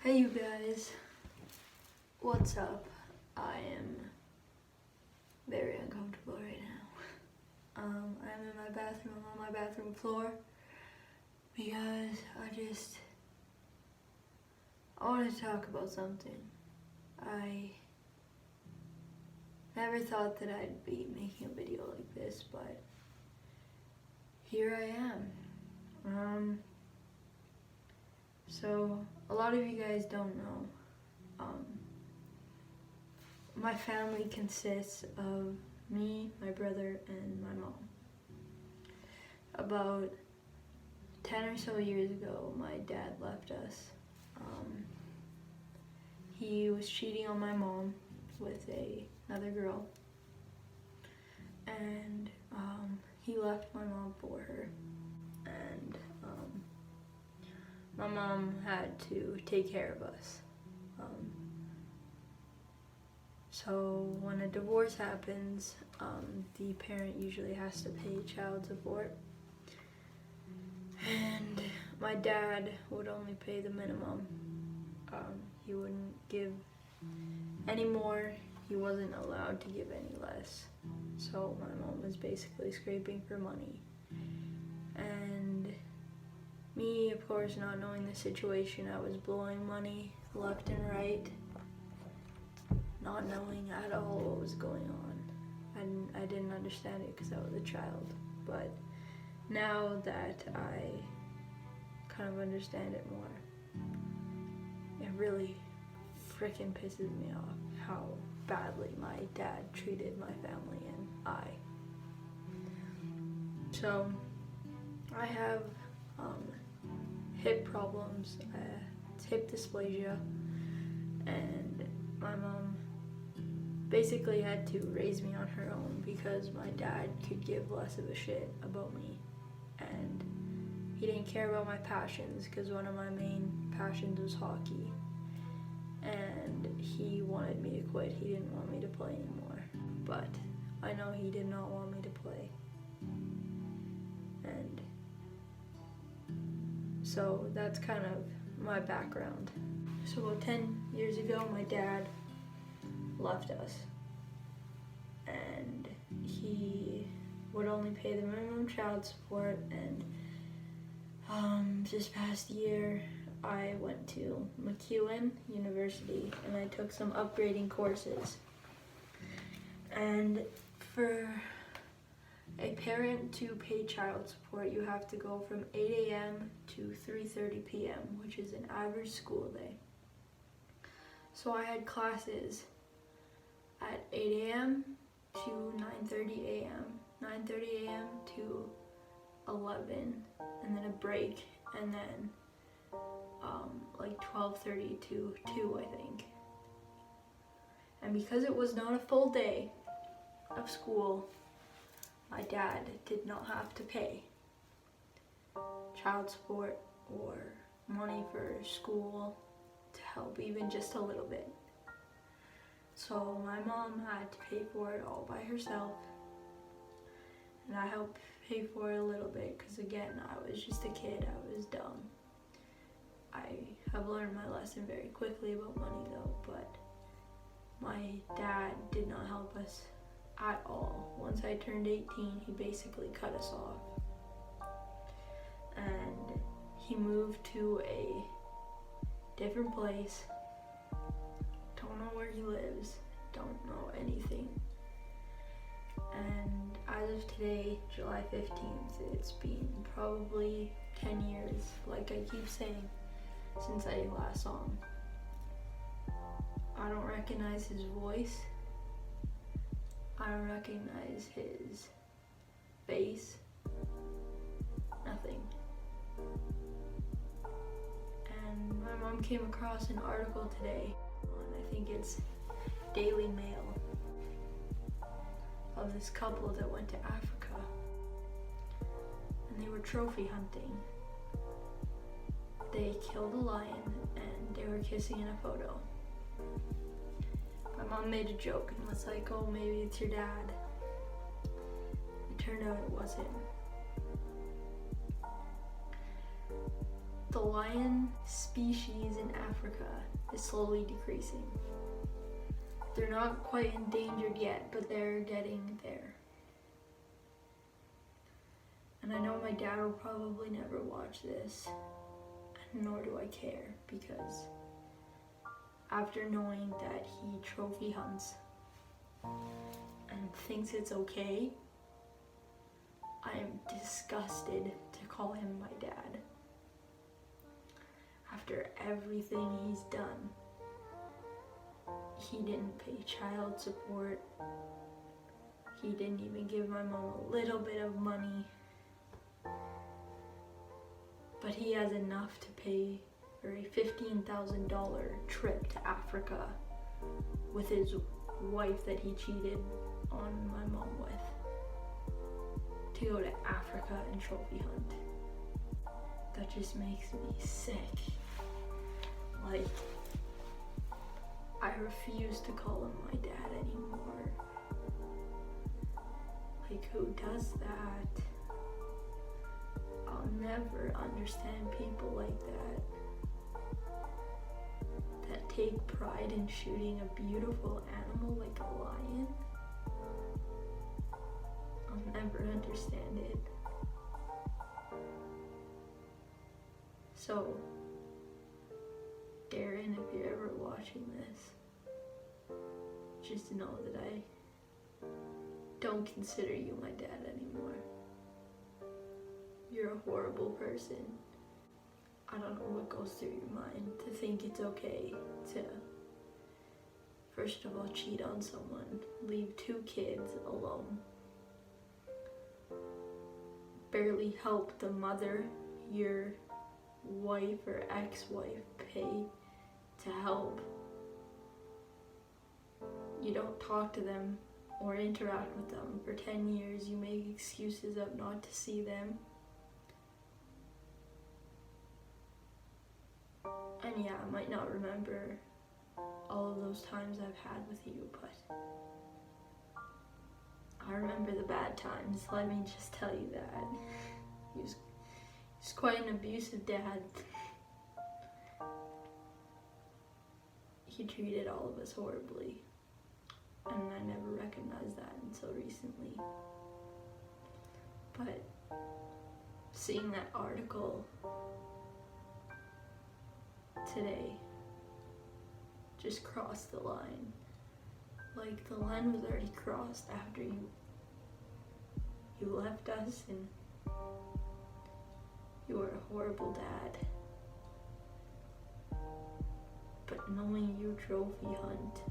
Hey you guys, what's up? I am very uncomfortable right now. I'm in my bathroom, on my bathroom floor, because I want to talk about something. I never thought that I'd be making a video like this, but here I am. So a lot of you guys don't know, my family consists of me, my brother, and my mom. About 10 or so years ago, my dad left us. He was cheating on my mom with another girl, and he left my mom for her, and my mom had to take care of us. So when a divorce happens, the parent usually has to pay child support, and my dad would only pay the minimum. He wouldn't give any more, he wasn't allowed to give any less. So my mom was basically scraping for money. And me, of course, not knowing the situation, I was blowing money left and right, not knowing at all what was going on. And I didn't understand it because I was a child. But now that I kind of understand it more, it really freaking pisses me off how badly my dad treated my family and I. So I have hip problems, it's hip dysplasia, and my mom basically had to raise me on her own because my dad could give less of a shit about me, and he didn't care about my passions because one of my main passions was hockey, and he wanted me to quit. He didn't want me to play anymore, but I know he did not want me to play. And so that's kind of my background. So about 10 years ago, my dad left us, and he would only pay the minimum child support. And this past year I went to MacEwan University and I took some upgrading courses, and for a parent to pay child support, you have to go from 8 a.m. to 3:30 p.m., which is an average school day. So I had classes at 8 a.m. to 9:30 a.m., 9:30 a.m. to 11, and then a break, and then like 12:30 to 2, I think. And because it was not a full day of school, my dad did not have to pay child support or money for school to help even just a little bit. So my mom had to pay for it all by herself, and I helped pay for it a little bit because, again, I was just a kid, I was dumb. I have learned my lesson very quickly about money though, but my dad did not help us at all. Once I turned 18, he basically cut us off. And he moved to a different place. Don't know where he lives, don't know anything. And as of today, July 15th, it's been probably 10 years, like I keep saying, since I last saw him. I don't recognize his voice. I don't recognize his face. Nothing. And my mom came across an article today on, I think it's Daily Mail, of this couple that went to Africa, and they were trophy hunting. They killed a lion and they were kissing in a photo. My mom made a joke and was like, oh, maybe it's your dad. It turned out it was him. The lion species in Africa is slowly decreasing. They're not quite endangered yet, but they're getting there. And I know my dad will probably never watch this, and nor do I care, because after knowing that he trophy hunts and thinks it's okay, I am disgusted to call him my dad. After everything he's done, he didn't pay child support. He didn't even give my mom a little bit of money. But he has enough to pay for a $15,000 trip to Africa with his wife that he cheated on my mom with, to go to Africa and trophy hunt. That just makes me sick. Like, I refuse to call him my dad anymore. Like, who does that? I'll never understand people like that take pride in shooting a beautiful animal like a lion. I'll never understand it. So, Darren, if you're ever watching this, just know that I don't consider you my dad anymore. You're a horrible person. I don't know what goes through your mind to think it's okay to, first of all, cheat on someone, leave 2 kids alone, barely help the mother your wife or ex-wife pay to help. You don't talk to them or interact with them for 10 years. You make excuses of not to see them. And yeah, I might not remember all of those times I've had with you, but I remember the bad times. Let me just tell you that. He's quite an abusive dad. He treated all of us horribly, and I never recognized that until recently. But seeing that article today just crossed the line. Like, the line was already crossed after you left us, and you were a horrible dad. But knowing you trophy hunt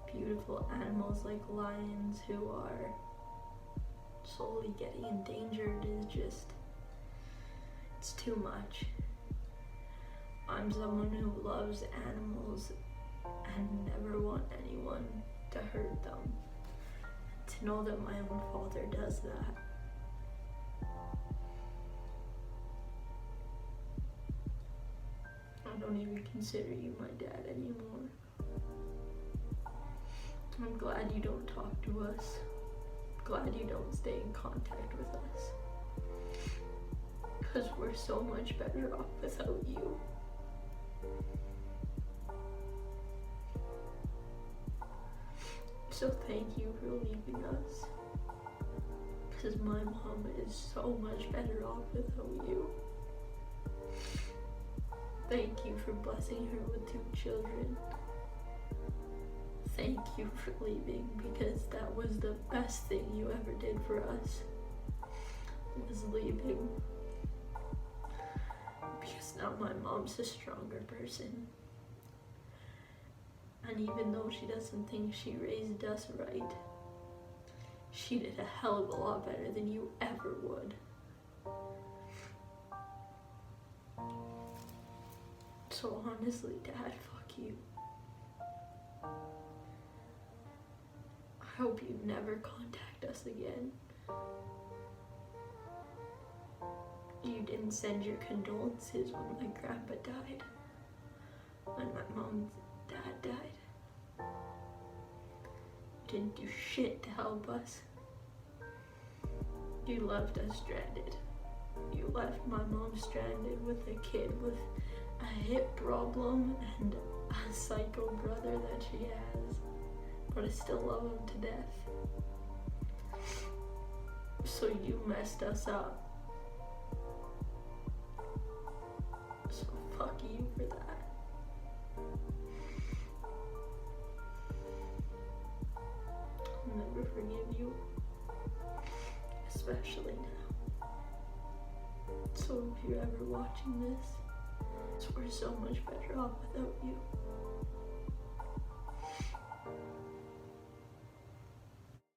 beautiful animals like lions who are slowly getting endangered is just, it's too much. I'm someone who loves animals and never want anyone to hurt them. To know that my own father does that. I don't even consider you my dad anymore. I'm glad you don't talk to us. Glad you don't stay in contact with us. Because we're so much better off without you. So thank you for leaving us. Because my mom is so much better off without you. Thank you for blessing her with 2 children. Thank you for leaving, because that was the best thing you ever did for us, was leaving. Because now my mom's a stronger person. And even though she doesn't think she raised us right, she did a hell of a lot better than you ever would. So honestly, Dad, fuck you. I hope you never contact us again. You didn't send your condolences when my grandpa died, when my mom's dad died. You didn't do shit to help us. You left us stranded. You left my mom stranded with a kid with a hip problem and a psycho brother that she has. But I still love him to death. So you messed us up. So fuck you for that. I'll never forgive you. Especially now. So if you're ever watching this, we're so much better off without you.